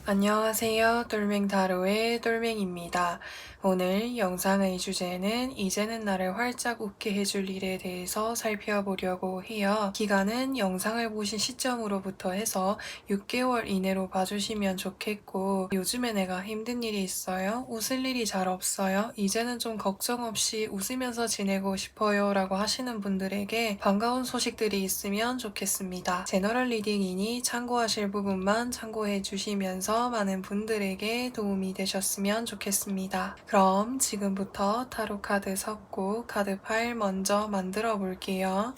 안녕하세요. 똘맹타로의 똘맹입니다. 오늘 영상의 주제는 이제는 나를 활짝 웃게 해줄 일에 대해서 살펴보려고 해요. 기간은 영상을 보신 시점으로부터 해서 6개월 이내로 봐주시면 좋겠고, 요즘에 내가 힘든 일이 있어요? 웃을 일이 잘 없어요? 이제는 좀 걱정 없이 웃으면서 지내고 싶어요 라고 하시는 분들에게 반가운 소식들이 있으면 좋겠습니다. 제너럴 리딩이니 참고하실 부분만 참고해 주시면서 많은 분들에게 도움이 되셨으면 좋겠습니다. 그럼 지금부터 타로 카드 섞고 카드 파일 먼저 만들어 볼게요.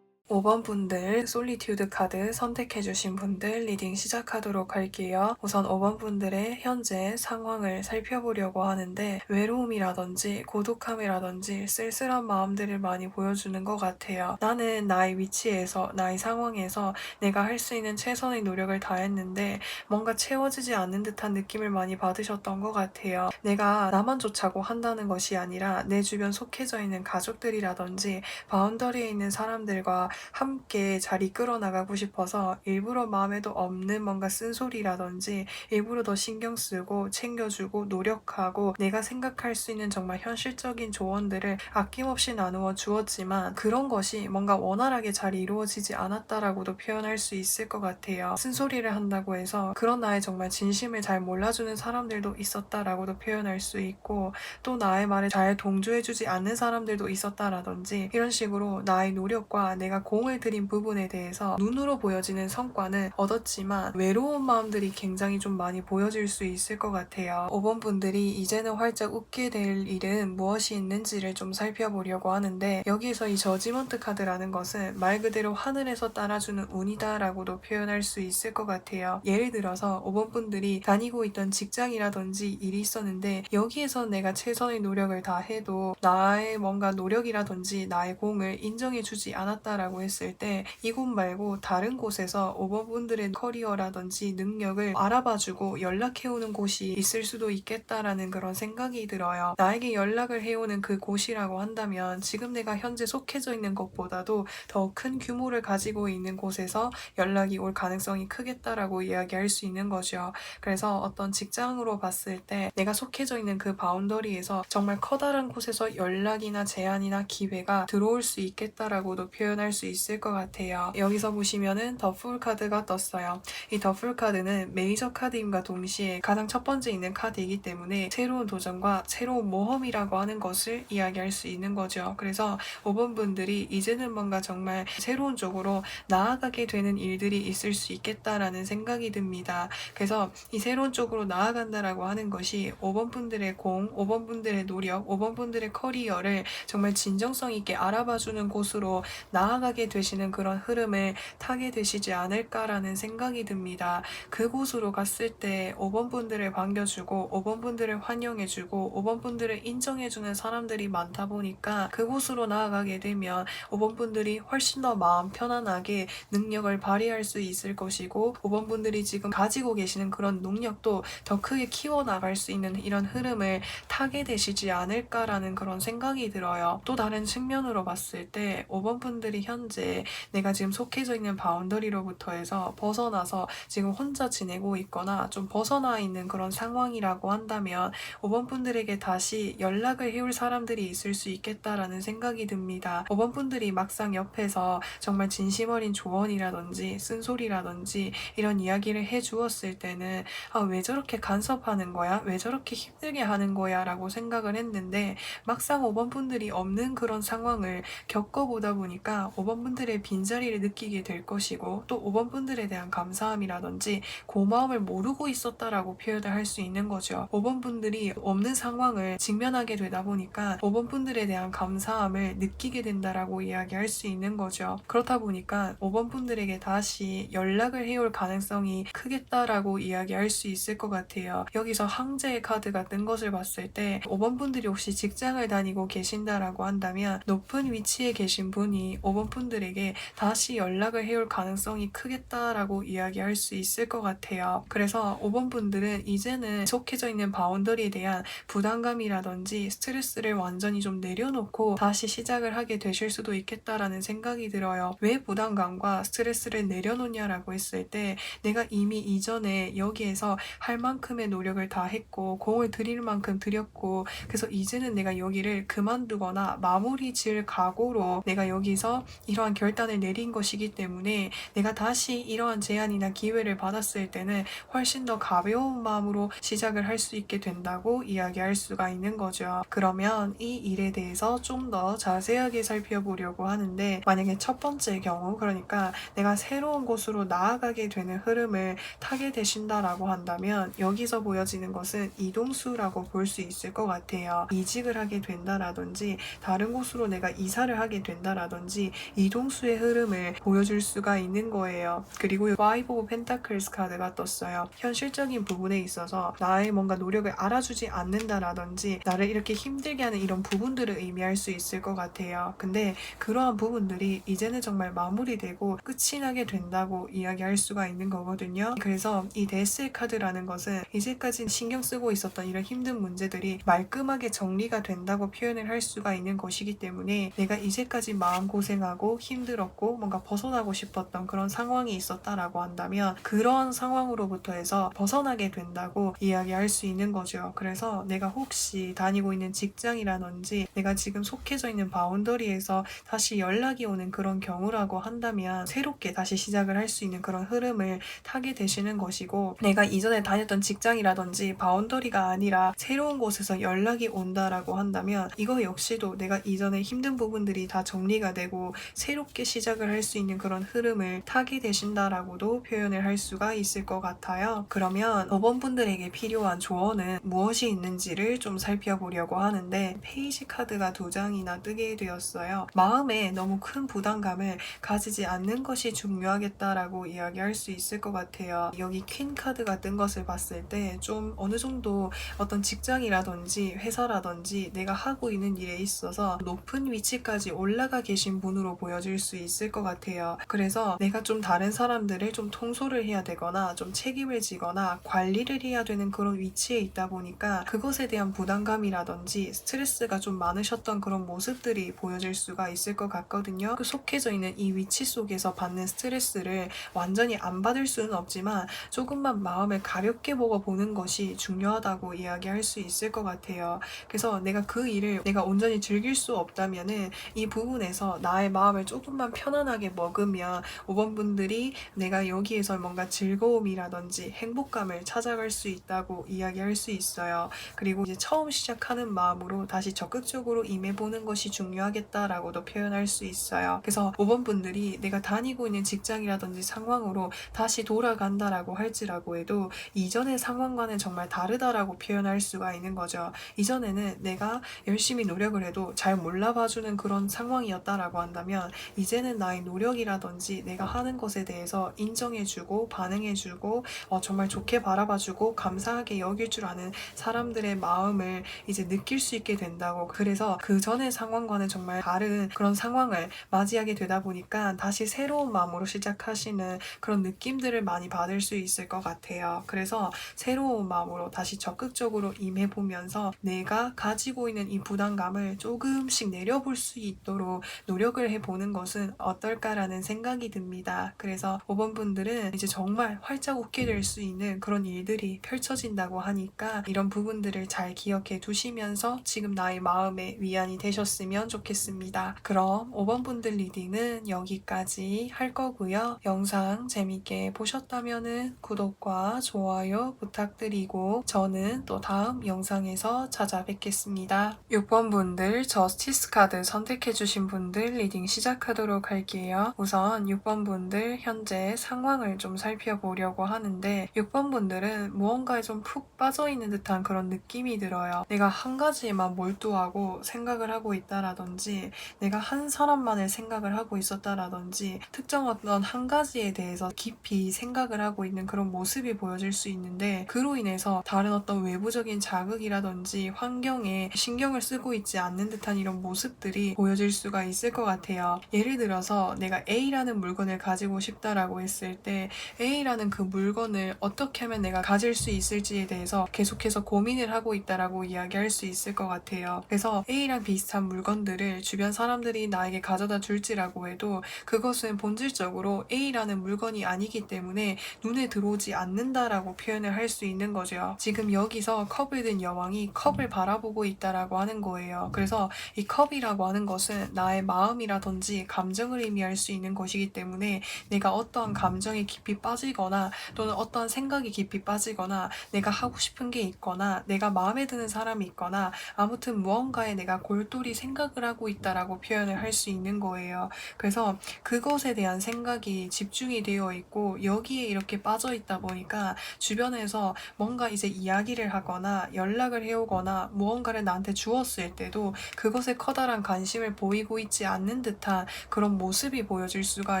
(5번) 분들 솔리튜드 카드 선택해주신 분들 리딩 시작하도록 할게요. 우선 5번 분들의 현재 상황을 살펴보려고 하는데 외로움이라든지 고독함이라든지 쓸쓸한 마음들을 많이 보여주는 것 같아요. 나는 나의 위치에서 나의 상황에서 내가 할 수 있는 최선의 노력을 다했는데 뭔가 채워지지 않는 듯한 느낌을 많이 받으셨던 것 같아요. 내가 나만 좋자고 한다는 것이 아니라 내 주변 속해져 있는 가족들이라든지 바운더리에 있는 사람들과 함께 잘 이끌어 나가고 싶어서 일부러 마음에도 없는 뭔가 쓴소리라든지 일부러 더 신경 쓰고 챙겨주고 노력하고 내가 생각할 수 있는 정말 현실적인 조언들을 아낌없이 나누어 주었지만 그런 것이 뭔가 원활하게 잘 이루어지지 않았다라고도 표현할 수 있을 것 같아요. 쓴소리를 한다고 해서 그런 나의 정말 진심을 잘 몰라주는 사람들도 있었다라고도 표현할 수 있고, 또 나의 말에 잘 동조해주지 않는 사람들도 있었다라든지 이런 식으로 나의 노력과 내가 공을 들인 부분에 대해서 눈으로 보여지는 성과는 얻었지만 외로운 마음들이 굉장히 좀 많이 보여질 수 있을 것 같아요. 5번 분들이 이제는 활짝 웃게 될 일은 무엇이 있는지를 좀 살펴보려고 하는데, 여기에서 이 저지먼트 카드라는 것은 말 그대로 하늘에서 따라주는 운이다 라고도 표현할 수 있을 것 같아요. 예를 들어서 5번 분들이 다니고 있던 직장이라든지 일이 있었는데, 여기에서 내가 최선의 노력을 다해도 나의 뭔가 노력이라든지 나의 공을 인정해주지 않았다라고 했을 때, 이곳 말고 다른 곳에서 5번 분들의 커리어라든지 능력을 알아봐주고 연락해오는 곳이 있을 수도 있겠다라는 그런 생각이 들어요. 나에게 연락을 해오는 그 곳이라고 한다면 지금 내가 현재 속해져 있는 것보다도 더 큰 규모를 가지고 있는 곳에서 연락이 올 가능성이 크겠다라고 이야기할 수 있는 거죠. 그래서 어떤 직장으로 봤을 때 내가 속해져 있는 그 바운더리에서 정말 커다란 곳에서 연락이나 제안이나 기회가 들어올 수 있겠다라고도 표현할 수 있을 것 같아요. 여기서 보시면은 더 풀 카드가 떴어요. 이 더 풀 카드는 메이저 카드임과 동시에 가장 첫 번째 있는 카드이기 때문에 새로운 도전과 새로운 모험이라고 하는 것을 이야기할 수 있는 거죠. 그래서 5번 분들이 이제는 뭔가 정말 새로운 쪽으로 나아가게 되는 일들이 있을 수 있겠다라는 생각이 듭니다. 그래서 이 새로운 쪽으로 나아간다라고 하는 것이 5번 분들의 공, 5번 분들의 노력, 5번 분들의 커리어를 정말 진정성 있게 알아봐주는 곳으로 나아가게 되시는 그런 흐름을 타게 되시지 않을까라는 생각이 듭니다. 그곳으로 갔을 때 5번 분들을 반겨주고 5번 분들을 환영해주고 5번 분들을 인정해주는 사람들이 많다 보니까 그곳으로 나아가게 되면 5번 분들이 훨씬 더 마음 편안하게 능력을 발휘할 수 있을 것이고, 5번 분들이 지금 가지고 계시는 그런 능력도 더 크게 키워나갈 수 있는 이런 흐름을 타게 되시지 않을까라는 그런 생각이 들어요. 또 다른 측면으로 봤을 때 5번 분들이 현재 내가 지금 속해져 있는 바운더리로부터 해서 벗어나서 지금 혼자 지내고 있거나 좀 벗어나 있는 그런 상황이라고 한다면 5번 분들에게 다시 연락을 해올 사람들이 있을 수 있겠다라는 생각이 듭니다. 5번 분들이 막상 옆에서 정말 진심 어린 조언이라든지 쓴소리라든지 이런 이야기를 해주었을 때는 왜 저렇게 간섭하는 거야? 왜 저렇게 힘들게 하는 거야? 라고 생각을 했는데, 막상 5번 분들이 없는 그런 상황을 겪어보다 보니까 5번 분들의 빈자리를 느끼게 될 것이고, 또 5번 분들에 대한 감사함이라든지 고마움을 모르고 있었다라고 표현을 할 수 있는 거죠. 5번 분들이 없는 상황을 직면하게 되다 보니까 5번 분들에 대한 감사함을 느끼게 된다라고 이야기할 수 있는 거죠. 그렇다 보니까 5번 분들에게 다시 연락을 해올 가능성이 크겠다라고 이야기할 수 있을 것 같아요. 여기서 항제의 카드가 뜬 것을 봤을 때 5번 분들이 혹시 직장을 다니고 계신다라고 한다면 높은 위치에 계신 분이 5번 분들에게 다시 연락을 해올 가능성이 크겠다라고 이야기할 수 있을 것 같아요. 그래서 5번 분들은 이제는 속해져 있는 바운더리에 대한 부담감이라든지 스트레스를 완전히 좀 내려놓고 다시 시작을 하게 되실 수도 있겠다라는 생각이 들어요. 왜 부담감과 스트레스를 내려놓냐라고 했을 때, 내가 이미 이전에 여기에서 할 만큼의 노력을 다 했고 공을 들일 만큼 들였고, 그래서 이제는 내가 여기를 그만두거나 마무리 지을 각오로 내가 여기서 이러한 결단을 내린 것이기 때문에 내가 다시 이러한 제안이나 기회를 받았을 때는 훨씬 더 가벼운 마음으로 시작을 할 수 있게 된다고 이야기할 수가 있는 거죠. 그러면 이 일에 대해서 좀 더 자세하게 살펴보려고 하는데, 만약에 첫 번째 경우, 그러니까 내가 새로운 곳으로 나아가게 되는 흐름을 타게 되신다라고 한다면 여기서 보여지는 것은 이동수라고 볼 수 있을 것 같아요. 이직을 하게 된다라든지 다른 곳으로 내가 이사를 하게 된다라든지 이동수의 흐름을 보여줄 수가 있는 거예요. 그리고 파이브 오브 펜타클스 카드가 떴어요. 현실적인 부분에 있어서 나의 뭔가 노력을 알아주지 않는다라든지 나를 이렇게 힘들게 하는 이런 부분들을 의미할 수 있을 것 같아요. 근데 그러한 부분들이 이제는 정말 마무리되고 끝이 나게 된다고 이야기할 수가 있는 거거든요. 그래서 이 데스의 카드라는 것은 이제까지 신경 쓰고 있었던 이런 힘든 문제들이 말끔하게 정리가 된다고 표현을 할 수가 있는 것이기 때문에, 내가 이제까지 마음고생하고 힘들었고 뭔가 벗어나고 싶었던 그런 상황이 있었다라고 한다면 그런 상황으로부터 해서 벗어나게 된다고 이야기할 수 있는 거죠. 그래서 내가 혹시 다니고 있는 직장이라든지 내가 지금 속해져 있는 바운더리에서 다시 연락이 오는 그런 경우라고 한다면 새롭게 다시 시작을 할 수 있는 그런 흐름을 타게 되시는 것이고, 내가 이전에 다녔던 직장이라든지 바운더리가 아니라 새로운 곳에서 연락이 온다라고 한다면 이거 역시도 내가 이전에 힘든 부분들이 다 정리가 되고 새롭게 시작을 할 수 있는 그런 흐름을 타게 되신다라고도 표현을 할 수가 있을 것 같아요. 그러면 5번 분들에게 필요한 조언은 무엇이 있는지를 좀 살펴보려고 하는데, 페이지 카드가 2장이나 뜨게 되었어요. 마음에 너무 큰 부담감을 가지지 않는 것이 중요하겠다라고 이야기할 수 있을 것 같아요. 여기 퀸 카드가 뜬 것을 봤을 때 좀 어느 정도 어떤 직장이라든지 회사라든지 내가 하고 있는 일에 있어서 높은 위치까지 올라가 계신 분으로 보여질 수 있을 것 같아요. 그래서 내가 좀 다른 사람들을 좀 통솔을 해야 되거나 좀 책임을 지거나 관리를 해야 되는 그런 위치에 있다 보니까 그것에 대한 부담감이라든지 스트레스가 좀 많으셨던 그런 모습들이 보여질 수가 있을 것 같거든요. 그 속해져 있는 이 위치 속에서 받는 스트레스를 완전히 안 받을 수는 없지만 조금만 마음을 가볍게 먹어보는 것이 중요하다고 이야기할 수 있을 것 같아요. 그래서 내가 그 일을 내가 온전히 즐길 수 없다면은 이 부분에서 나의 마음을 조금만 편안하게 먹으면 5번 분들이 내가 여기에서 뭔가 즐거움이라든지 행복감을 찾아갈 수 있다고 이야기할 수 있어요. 그리고 이제 처음 시작하는 마음으로 다시 적극적으로 임해보는 것이 중요하겠다라고도 표현할 수 있어요. 그래서 5번 분들이 내가 다니고 있는 직장이라든지 상황으로 다시 돌아간다라고 할지라고 해도 이전의 상황과는 정말 다르다라고 표현할 수가 있는 거죠. 이전에는 내가 열심히 노력을 해도 잘 몰라봐주는 그런 상황이었다라고 한다면, 이제는 나의 노력이라든지 내가 하는 것에 대해서 인정해주고 반응해주고 정말 좋게 바라봐주고 감사하게 여길 줄 아는 사람들의 마음을 이제 느낄 수 있게 된다고. 그래서 그 전의 상황과는 정말 다른 그런 상황을 맞이하게 되다 보니까 다시 새로운 마음으로 시작하시는 그런 느낌들을 많이 받을 수 있을 것 같아요. 그래서 새로운 마음으로 다시 적극적으로 임해보면서 내가 가지고 있는 이 부담감을 조금씩 내려볼 수 있도록 노력을 해보는 것은 어떨까라는 생각이 듭니다. 그래서 5번 분들은 이제 정말 활짝 웃게 될 수 있는 그런 일들이 펼쳐진다고 하니까 이런 부분들을 잘 기억해 두시면서 지금 나의 마음에 위안이 되셨으면 좋겠습니다. 그럼 5번 분들 리딩은 여기까지 할 거고요. 영상 재밌게 보셨다면 구독과 좋아요 부탁드리고 저는 또 다음 영상에서 찾아뵙겠습니다. 6번 분들 저스티스 카드 선택해주신 분들 리딩 시작하도록 할게요. 우선 6번 분들 현재 상황을 좀 살펴보려고 하는데, 6번 분들은 무언가에 좀 푹 빠져있는 듯한 그런 느낌이 들어요. 내가 한 가지에만 몰두하고 생각을 하고 있다라든지 내가 한 사람만을 생각을 하고 있었다라든지 특정 어떤 한 가지에 대해서 깊이 생각을 하고 있는 그런 모습이 보여질 수 있는데, 그로 인해서 다른 어떤 외부적인 자극이라든지 환경에 신경을 쓰고 있지 않는 듯한 이런 모습들이 보여질 수가 있을 것 같아요. 예를 들어서 내가 A라는 물건을 가지고 싶다라고 했을 때 A라는 그 물건을 어떻게 하면 내가 가질 수 있을지에 대해서 계속해서 고민을 하고 있다라고 이야기할 수 있을 것 같아요. 그래서 A랑 비슷한 물건들을 주변 사람들이 나에게 가져다 줄지라고 해도 그것은 본질적으로 A라는 물건이 아니기 때문에 눈에 들어오지 않는다라고 표현을 할 수 있는 거죠. 지금 여기서 컵을 든 여왕이 컵을 바라보고 있다라고 하는 거예요. 그래서 이 컵이라고 하는 것은 나의 마음이라든지 감정을 의미할 수 있는 것이기 때문에 내가 어떠한 감정에 깊이 빠지거나 또는 어떠한 생각이 깊이 빠지거나 내가 하고 싶은 게 있거나 내가 마음에 드는 사람이 있거나 아무튼 무언가에 내가 골똘히 생각을 하고 있다라고 표현을 할 수 있는 거예요. 그래서 그것에 대한 생각이 집중이 되어 있고 여기에 이렇게 빠져 있다 보니까 주변에서 뭔가 이제 이야기를 하거나 연락을 해오거나 무언가를 나한테 주었을 때도 그것에 커다란 관심을 보이고 있지 않는 듯한 그런 모습이 보여질 수가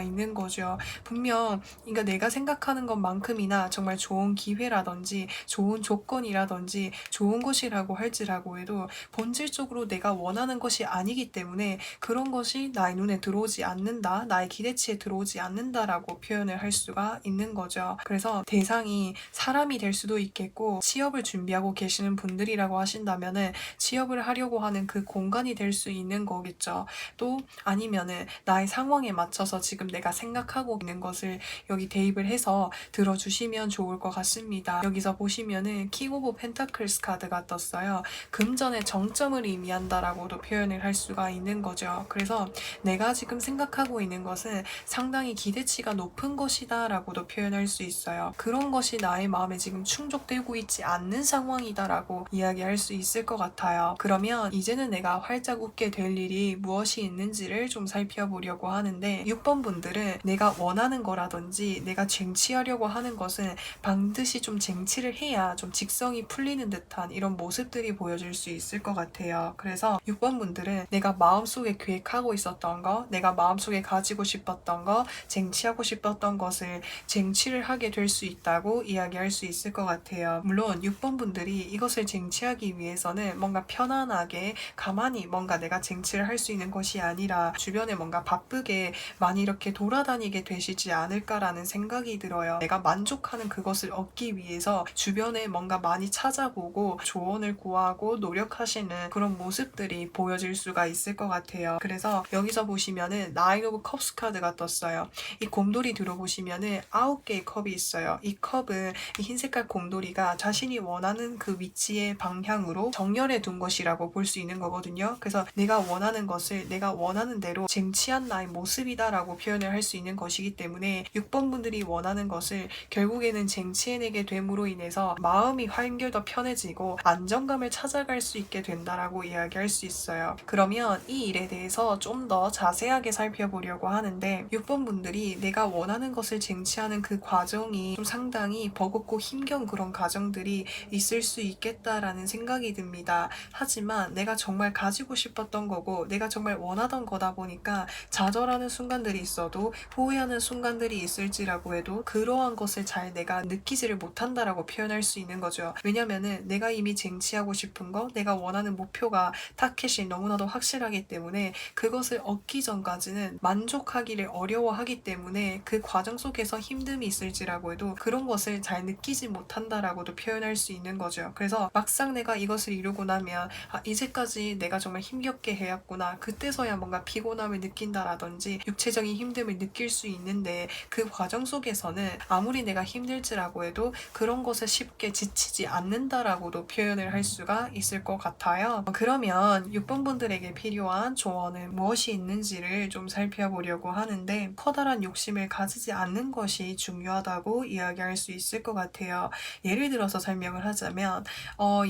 있는 거죠. 분명 그러니까 내가 생각하는 것만큼이나 정말 좋은 기회라든지 좋은 조건이라든지 좋은 것이라고 할지라고 해도 본질적으로 내가 원하는 것이 아니기 때문에 그런 것이 나의 눈에 들어오지 않는다, 나의 기대치에 들어오지 않는다라고 표현을 할 수가 있는 거죠. 그래서 대상이 사람이 될 수도 있겠고 취업을 준비하고 계시는 분들이라고 하신다면은 취업을 하려고 하는 그 공간이 될 수 있는 거겠죠. 또 아니면은 나의 상황에 맞춰서 지금 내가 생각하고 있는 것을 여기 대입을 해서 들어주시면 좋을 것 같습니다. 여기서 보시면은 킹 오브 펜타클스 카드가 떴어요. 금전의 정점을 의미한다라고도 표현을 할 수가 있는 거죠. 그래서 내가 지금 생각하고 있는 것은 상당히 기대치가 높은 것이다 라고도 표현할 수 있어요. 그런 것이 나의 마음에 지금 충족되고 있지 않는 상황이다 라고 이야기할 수 있을 것 같아요. 그러면 이제는 내가 활짝 웃게 될 일이 무엇이 있는지를 좀 살펴보려고 하는데 6번 분들은 내가 원하는 거라든지 내가 쟁취하려고 하는 것은 반드시 좀 쟁취를 해야 좀 직성이 풀리는 듯한 이런 모습들이 보여질 수 있을 것 같아요. 그래서 6번 분들은 내가 마음속에 계획하고 있었던 거, 내가 마음속에 가지고 싶었던 거, 쟁취하고 싶었던 것을 쟁취를 하게 될 수 있다고 이야기할 수 있을 것 같아요. 물론 6번 분들이 이것을 쟁취하기 위해서는 뭔가 편안하게 가만히 뭔가 내가 쟁취를 할 수 있는 것이 아니라 주변에 뭔가 바쁘게 많이 이렇게 돌아다니게 되시지 않을까라는 생각이 들어요. 내가 만족하는 그것을 얻기 위해서 주변에 뭔가 많이 찾아보고 조언을 구하고 노력하시는 그런 모습들이 보여질 수가 있을 것 같아요. 그래서 여기서 보시면은 나인 오브 컵스 카드가 떴어요. 이 곰돌이 들어보시면은 9개의 컵이 있어요. 이 컵은 이 흰색깔 곰돌이가 자신이 원하는 그 위치의 방향으로 정렬해 둔 것이라고 볼 수 있는 거거든요. 그래서 내가 원하는 것을 내가 원하는 대로 쟁취한 나의 모습이다라고 표현을 할 수 있는 것이기 때문에 6번 분들이 원하는 것을 결국에는 쟁취해내게 됨으로 인해서 마음이 한결 더 편해지고 안정감을 찾아갈 수 있게 된다라고 이야기할 수 있어요. 그러면 이 일에 대해서 좀 더 자세하게 살펴보려고 하는데 6번 분들이 내가 원하는 것을 쟁취하는 그 과정이 좀 상당히 버겁고 힘겨운 그런 과정들이 있을 수 있겠다라는 생각이 듭니다. 하지만 내가 정말 가지고 싶었던 거고 내가 정말 원하던 거다 보니까 좌절하는 순간들이 있어도 후회하는 순간들이 있을지라고 해도 그러한 것을 잘 내가 느끼지를 못한다라고 표현할 수 있는 거죠. 왜냐면은 내가 이미 쟁취하고 싶은 거, 내가 원하는 목표가 타켓이 너무나도 확실하기 때문에 그것을 얻기 전까지는 만족하기를 어려워하기 때문에 그 과정 속에서 힘듦이 있을지라고 해도 그런 것을 잘 느끼지 못한다라고도 표현할 수 있는 거죠. 그래서 막상 내가 이것을 이루고 나면 이제까지 내가 정말 힘겹게 해왔구나. 그때서야 뭔가 피곤함을 느낀다라든지 육체적인 힘듦을 느낄 수 있는데 그 과정 속에서는 아무리 내가 힘들지라고 해도 그런 것에 쉽게 지치지 않는다라고도 표현을 할 수가 있을 것 같아요. 그러면 6번 분들에게 필요한 조언은 무엇이 있는지를 좀 살펴보려고 하는데 커다란 욕심을 가지지 않는 것이 중요하다고 이야기할 수 있을 것 같아요. 예를 들어서 설명을 하자면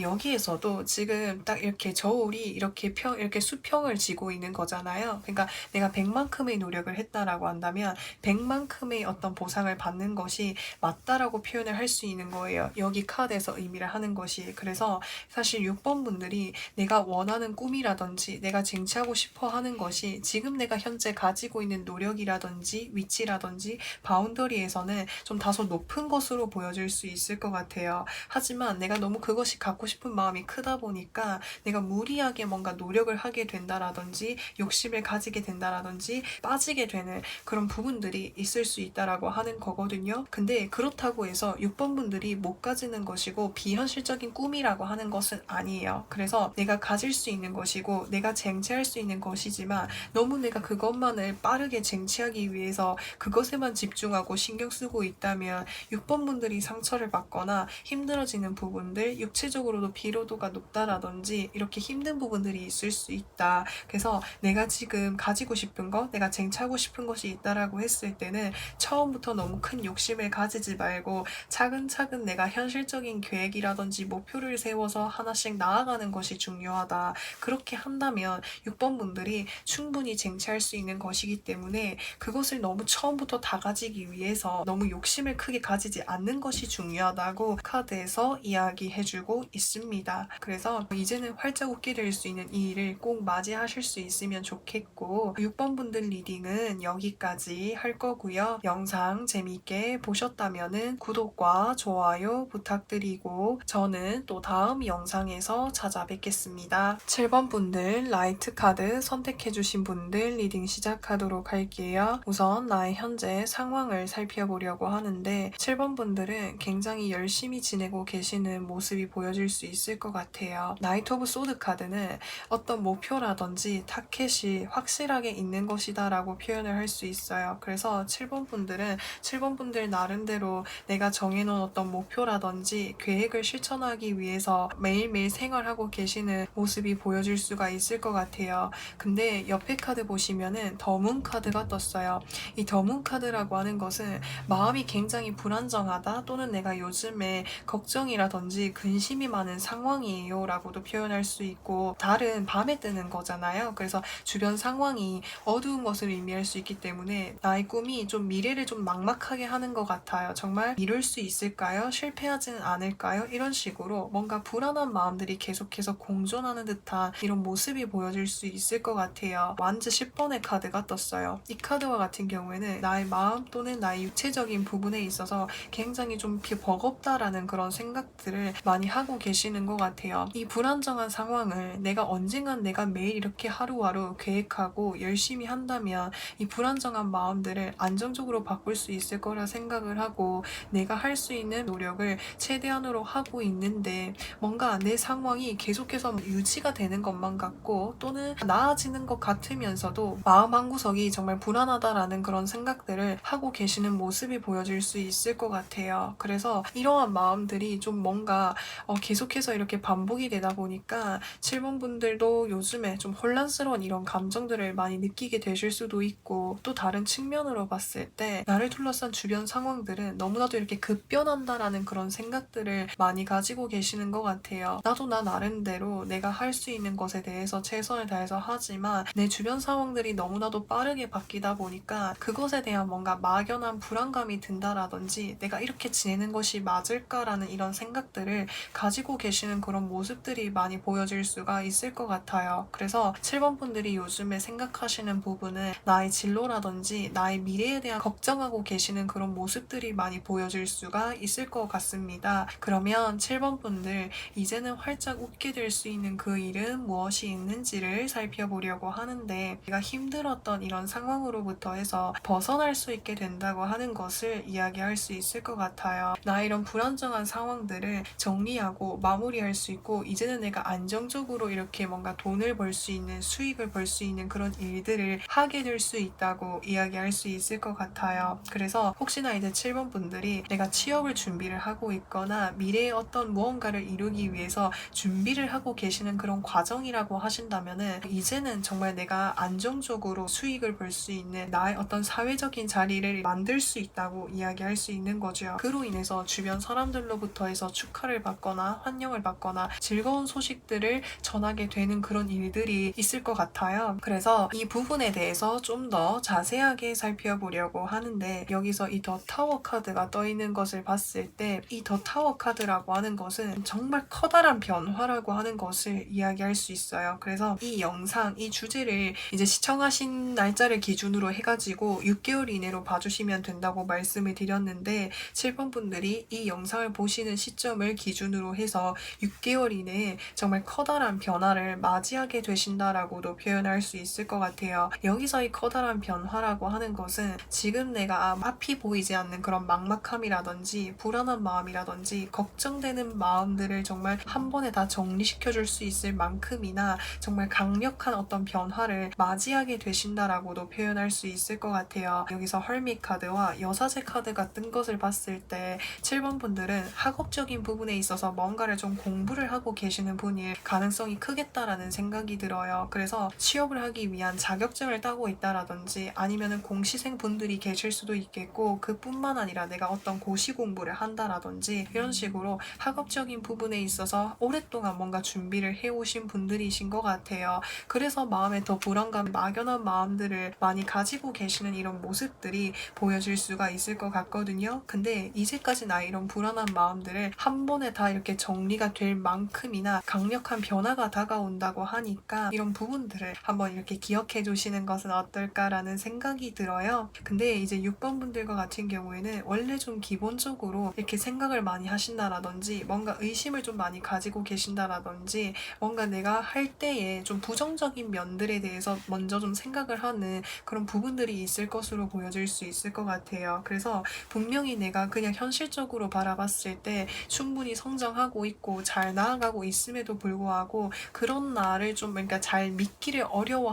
여기에서도 지금 딱 이렇게 저울이 이렇게 수평을 지고 있는 거잖아요. 그러니까 내가 100만큼의 노력을 했다라고 한다면 100만큼의 어떤 보상을 받는 것이 맞다라고 표현을 할 수 있는 거예요. 여기 카드에서 의미를 하는 것이. 그래서 사실 6번 분들이 내가 원하는 꿈이라든지 내가 쟁취하고 싶어 하는 것이 지금 내가 현재 가지고 있는 노력이라든지 위치라든지 바운더리에서는 좀 다소 높은 것으로 보여질 수 있을 것 같아요. 하지만 내가 너무 그것이 갖고 싶은 마음이 크다 보니까 내가 무리하게 뭔가 노력을 하게 된다라든지 욕심을 가지게 된다라든지 빠지게 되는 그런 부분들이 있을 수 있다라고 하는 거거든요. 근데 그렇다고 해서 6번 분들이 못 가지는 것이고 비현실적인 꿈이라고 하는 것은 아니에요. 그래서 내가 가질 수 있는 것이고 내가 쟁취할 수 있는 것이지만 너무 내가 그것만을 빠르게 쟁취하기 위해서 그것에만 집중하고 신경 쓰고 있다면 6번 분들이 상처를 받거나 힘들어지는 부분들, 육체적으로도 피로도가 높다라든지 이렇게 힘든 부분들이 있을 수 있다. 그래서 내가 지금 가지고 싶은 거, 내가 쟁취하고 싶은 것이 있다라고 했을 때는 처음부터 너무 큰 욕심을 가지지 말고 차근차근 내가 현실적인 계획이라든지 목표를 세워서 하나씩 나아가는 것이 중요하다. 그렇게 한다면 6번 분들이 충분히 쟁취할 수 있는 것이기 때문에 그것을 너무 처음부터 다 가지기 위해서 너무 욕심을 크게 가지지 않는 것이 중요하다고 카드에서 이야기해주고 있습니다. 그래서 이제는 활짝 웃게 될 수 있는 이 일을 꼭 맞이하실 수 있으면 좋겠고 6번 분들 리딩은 여기까지 할 거고요. 영상 재미있게 보셨다면 구독과 좋아요 부탁드리고 저는 또 다음 영상에서 찾아뵙겠습니다. 7번 분들 라이트 카드 선택해주신 분들 리딩 시작하도록 할게요. 우선 나의 현재 상황을 살펴보려고 하는데 7번 분들은 굉장히 열심히 지내고 계시는 모습이 보여질 수 있을 것 같아요. 나이트 오브 소드 카드는 어떤 목표라든지 타켓이 확실하게 있는 것이다 라고 표현을 할 수 있어요. 그래서 7번 분들은 7번 분들 나름대로 내가 정해놓은 어떤 목표라든지 계획을 실천하기 위해서 매일매일 생활하고 계시는 모습이 보여질 수가 있을 것 같아요. 근데 옆에 카드 보시면은 더문 카드가 떴어요. 이 더문 카드라고 하는 것은 마음이 굉장히 불안정하다 또는 내가 요즘에 걱정이라든지 근심이 많은 상황이에요 라고도 표현할 수 있고 달은 밤에 뜨는 거잖아요. 그래서 주변 상황 상황이 어두운 것을 의미할 수 있기 때문에 나의 꿈이 좀 미래를 좀 막막하게 하는 것 같아요. 정말 이룰 수 있을까요? 실패하지는 않을까요? 이런 식으로 뭔가 불안한 마음들이 계속해서 공존하는 듯한 이런 모습이 보여질 수 있을 것 같아요. 완즈 10번의 카드가 떴어요. 이 카드와 같은 경우에는 나의 마음 또는 나의 육체적인 부분에 있어서 굉장히 좀 버겁다라는 그런 생각들을 많이 하고 계시는 것 같아요. 이 불안정한 상황을 언젠간 내가 매일 이렇게 하루하루 계획하고 열심히 한다면 이 불안정한 마음들을 안정적으로 바꿀 수 있을 거라 생각을 하고 내가 할 수 있는 노력을 최대한으로 하고 있는데 뭔가 내 상황이 계속해서 유지가 되는 것만 같고 또는 나아지는 것 같으면서도 마음 한구석이 정말 불안하다라는 그런 생각들을 하고 계시는 모습이 보여질 수 있을 것 같아요. 그래서 이러한 마음들이 좀 뭔가 계속해서 이렇게 반복이 되다 보니까 7번 분들도 요즘에 좀 혼란스러운 이런 감정들을 많이 느끼게 되실 수도 있고 또 다른 측면으로 봤을 때 나를 둘러싼 주변 상황들은 너무나도 이렇게 급변한다라는 그런 생각들을 많이 가지고 계시는 것 같아요. 나도 나 나름대로 내가 할 수 있는 것에 대해서 최선을 다해서 하지만 내 주변 상황들이 너무나도 빠르게 바뀌다 보니까 그것에 대한 뭔가 막연한 불안감이 든다라든지 내가 이렇게 지내는 것이 맞을까라는 이런 생각들을 가지고 계시는 그런 모습들이 많이 보여질 수가 있을 것 같아요. 그래서 7번 분들이 요즘에 생각하시는 부분은 나의 진로라든지 나의 미래에 대한 걱정하고 계시는 그런 모습들이 많이 보여질 수가 있을 것 같습니다. 그러면 7번 분들 이제는 활짝 웃게 될 수 있는 그 일은 무엇이 있는지를 살펴보려고 하는데 내가 힘들었던 이런 상황으로부터 해서 벗어날 수 있게 된다고 하는 것을 이야기할 수 있을 것 같아요. 나 이런 불안정한 상황들을 정리하고 마무리할 수 있고 이제는 내가 안정적으로 이렇게 뭔가 돈을 벌 수 있는 수익을 벌 수 있는 그런 일들을 하게 될 수 있다고 이야기할 수 있을 것 같아요. 그래서 혹시나 이제 7번 분들이 내가 취업을 준비를 하고 있거나 미래에 어떤 무언가를 이루기 위해서 준비를 하고 계시는 그런 과정이라고 하신다면은 이제는 정말 내가 안정적으로 수익을 벌 수 있는 나의 어떤 사회적인 자리를 만들 수 있다고 이야기할 수 있는 거죠. 그로 인해서 주변 사람들로부터 해서 축하를 받거나 환영을 받거나 즐거운 소식들을 전하게 되는 그런 일들이 있을 것 같아요. 그래서 이 부분에 대해서 좀 더 자세하게 살펴보려고 하는데 여기서 이 더 타워 카드가 떠 있는 것을 봤을 때 이 더 타워 카드라고 하는 것은 정말 커다란 변화라고 하는 것을 이야기할 수 있어요. 그래서 이 영상, 이 주제를 이제 시청하신 날짜를 기준으로 해가지고 6개월 이내로 봐주시면 된다고 말씀을 드렸는데 7번 분들이 이 영상을 보시는 시점을 기준으로 해서 6개월 이내에 정말 커다란 변화를 맞이하게 되신다라고도 표현할 수 있을 것 같아요. 여기서 이 커다란 변화라고 하는 것은 지금 내가 앞이 보이지 않는 그런 막막함이라든지 불안한 마음이라든지 걱정되는 마음들을 정말 한 번에 다 정리시켜줄 수 있을 만큼이나 정말 강력한 어떤 변화를 맞이하게 되신다라고도 표현할 수 있을 것 같아요. 여기서 헐밋 카드와 여사제 카드가 뜬 것을 봤을 때 7번 분들은 학업적인 부분에 있어서 뭔가를 좀 공부를 하고 계시는 분일 가능성이 크겠다라는 생각이 들어요. 그래서 취업을 하기 위한 자격증을 따고 있다라든지 아니면은 공시생 분들이 계실 수도 있겠고 그뿐만 아니라 내가 어떤 고시 공부를 한다라든지 이런 식으로 학업적인 부분에 있어서 오랫동안 뭔가 준비를 해오신 분들이신 것 같아요. 그래서 마음에 더 불안감, 막연한 마음들을 많이 가지고 계시는 이런 모습들이 보여질 수가 있을 것 같거든요. 근데 이제까지 나 이런 불안한 마음들을 한 번에 다 이렇게 정리가 될 만큼이나 강력한 변화가 다가온다고 하니까 이런 부분들을 한번 이렇게 기억해 주시는 것은 어떨까라는 생각이 들어요. 근데 이제 6번 분들과 같은 경우에는 원래 좀 기본적으로 이렇게 생각을 많이 하신다라든지 뭔가 의심을 좀 많이 가지고 계신다라든지 뭔가 내가 할 때에 좀 부정적인 면들에 대해서 먼저 좀 생각을 하는 그런 부분들이 있을 것으로 보여질 수 있을 것 같아요. 그래서 분명히 내가 그냥 현실적으로 바라봤을 때 충분히 성장하고 있고 잘 나아가고 있음에도 불구하고 그런 나를 좀 그러니까 잘 믿기를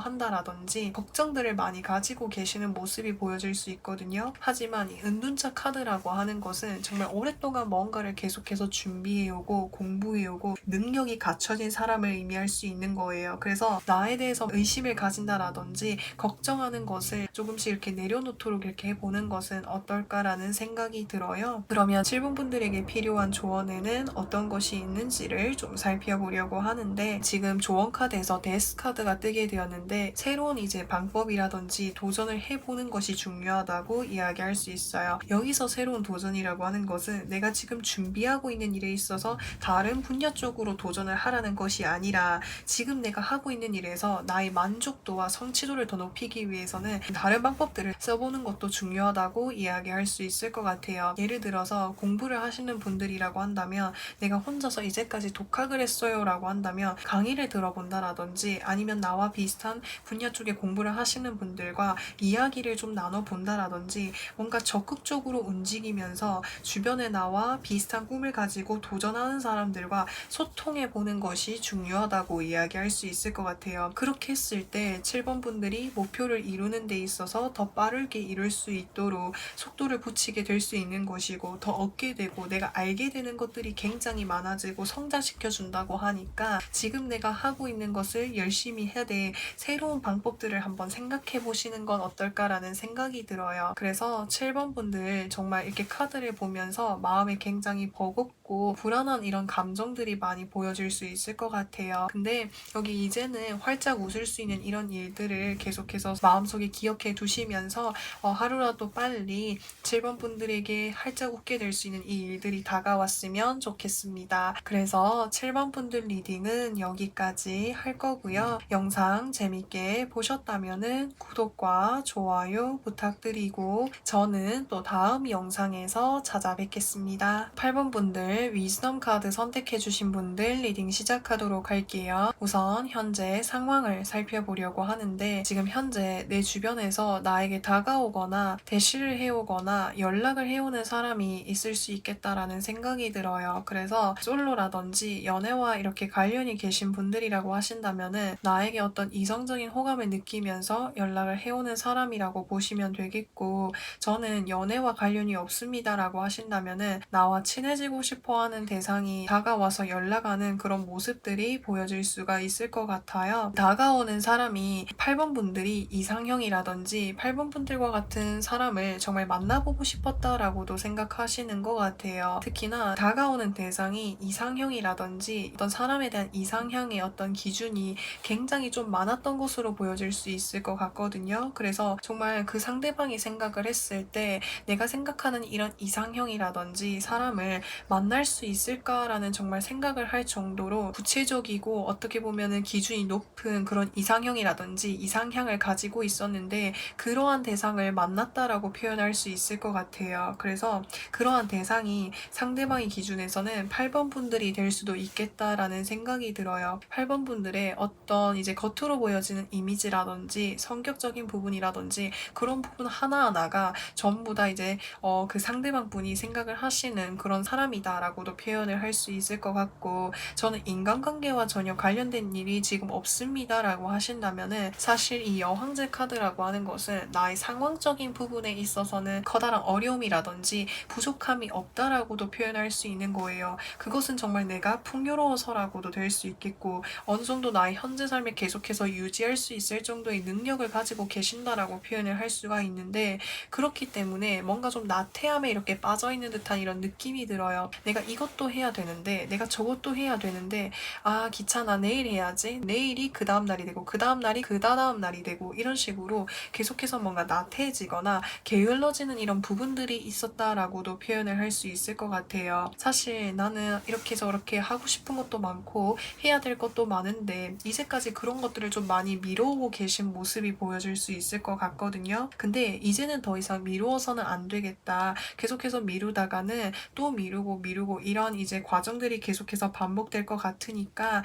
어려워한다라든지 걱정들을 많이 가지고 계시는 모습이 보여질 수 있거든요. 하지만 이 은둔자 카드라고 하는 것은 정말 오랫동안 뭔가를 계속해서 준비해오고 공부해오고 능력이 갖춰진 사람을 의미할 수 있는 거예요. 그래서 나에 대해서 의심을 가진다라든지 걱정하는 것을 조금씩 이렇게 내려놓도록 이렇게 해보는 것은 어떨까라는 생각이 들어요. 그러면 7번 분들에게 필요한 조언에는 어떤 것이 있는지를 좀 살펴보려고 하는데 지금 조언 카드에서 데스 카드가 뜨게 되었는데 하는데 새로운 이제 방법이라든지 도전을 해보는 것이 중요하다고 이야기할 수 있어요. 여기서 새로운 도전이라고 하는 것은 내가 지금 준비하고 있는 일에 있어서 다른 분야 쪽으로 도전을 하라는 것이 아니라 지금 내가 하고 있는 일에서 나의 만족도와 성취도를 더 높이기 위해서는 다른 방법들을 써보는 것도 중요하다고 이야기할 수 있을 것 같아요. 예를 들어서 공부를 하시는 분들이라고 한다면 내가 혼자서 이제까지 독학을 했어요 라고 한다면 강의를 들어본다라든지 아니면 나와 비슷한 분야 쪽에 공부를 하시는 분들과 이야기를 좀 나눠본다라든지 뭔가 적극적으로 움직이면서 주변에 나와 비슷한 꿈을 가지고 도전하는 사람들과 소통해 보는 것이 중요하다고 이야기할 수 있을 것 같아요. 그렇게 했을 때 7번 분들이 목표를 이루는 데 있어서 더 빠르게 이룰 수 있도록 속도를 붙이게 될 수 있는 것이고 더 얻게 되고 내가 알게 되는 것들이 굉장히 많아지고 성장시켜 준다고 하니까 지금 내가 하고 있는 것을 열심히 해야 돼. 새로운 방법들을 한번 생각해 보시는 건 어떨까라는 생각이 들어요. 그래서 7번 분들 정말 이렇게 카드를 보면서 마음에 굉장히 버겁고 불안한 이런 감정들이 많이 보여질 수 있을 것 같아요. 근데 여기 이제는 활짝 웃을 수 있는 이런 일들을 계속해서 마음속에 기억해 두시면서 하루라도 빨리 7번 분들에게 활짝 웃게 될 수 있는 이 일들이 다가왔으면 좋겠습니다. 그래서 7번 분들 리딩은 여기까지 할 거고요. 영상 재밌게 보셨다면 구독과 좋아요 부탁드리고 저는 또 다음 영상에서 찾아뵙겠습니다. 8번 분들 위즈덤 카드 선택해주신 분들 리딩 시작하도록 할게요. 우선 현재 상황을 살펴보려고 하는데 지금 현재 내 주변에서 나에게 다가오거나 대시를 해오거나 연락을 해오는 사람이 있을 수 있겠다라는 생각이 들어요. 그래서 솔로라든지 연애와 이렇게 관련이 계신 분들이라고 하신다면은 나에게 어떤 이성적인 호감을 느끼면서 연락을 해오는 사람이라고 보시면 되겠고 저는 연애와 관련이 없습니다라고 하신다면은 나와 친해지고 싶어하는 대상이 다가와서 연락하는 그런 모습들이 보여질 수가 있을 것 같아요. 다가오는 사람이 8번 분들이 이상형이라든지 8번 분들과 같은 사람을 정말 만나보고 싶었다라고도 생각하시는 것 같아요. 특히나 다가오는 대상이 이상형이라든지 어떤 사람에 대한 이상향의 어떤 기준이 굉장히 좀 많았던 것으로 보여질 수 있을 것 같거든요. 그래서 정말 그 상대방이 생각을 했을 때 내가 생각하는 이런 이상형이라든지 사람을 만날 수 있을까라는 정말 생각을 할 정도로 구체적이고 어떻게 보면은 기준이 높은 그런 이상형이라든지 이상향을 가지고 있었는데 그러한 대상을 만났다라고 표현할 수 있을 것 같아요. 그래서 그러한 대상이 상대방의 기준에서는 8번 분들이 될 수도 있겠다라는 생각이 들어요. 8번 분들의 어떤 이제 겉으로 보여지는 이미지라든지 성격적인 부분이라든지 그런 부분 하나하나가 전부 다 이제 그 상대방 분이 생각을 하시는 그런 사람이다라고도 표현을 할 수 있을 것 같고 저는 인간관계와 전혀 관련된 일이 지금 없습니다라고 하신다면은 사실 이 여왕제 카드라고 하는 것은 나의 상황적인 부분에 있어서는 커다란 어려움이라든지 부족함이 없다라고도 표현할 수 있는 거예요. 그것은 정말 내가 풍요로워서라고도 될 수 있겠고 어느 정도 나의 현재 삶을 계속해서 유지할 수 있을 정도의 능력을 가지고 계신다라고 표현을 할 수가 있는데 그렇기 때문에 뭔가 좀 나태함에 이렇게 빠져있는 듯한 이런 느낌이 들어요. 내가 이것도 해야 되는데 내가 저것도 해야 되는데 아 귀찮아 내일 해야지 내일이 그 다음 날이 되고 그 다음 날이 그 다음 날이 되고 이런 식으로 계속해서 뭔가 나태해지거나 게을러지는 이런 부분들이 있었다라고도 표현을 할 수 있을 것 같아요. 사실 나는 이렇게 저렇게 하고 싶은 것도 많고 해야 될 것도 많은데 이제까지 그런 것들을 좀 많이 미뤄오고 계신 모습이 보여질 수 있을 것 같거든요. 근데 이제는 더 이상 미루어서는 안 되겠다. 계속해서 미루다가는 또 미루고 이런 이제 과정들이 계속해서 반복될 것 같으니까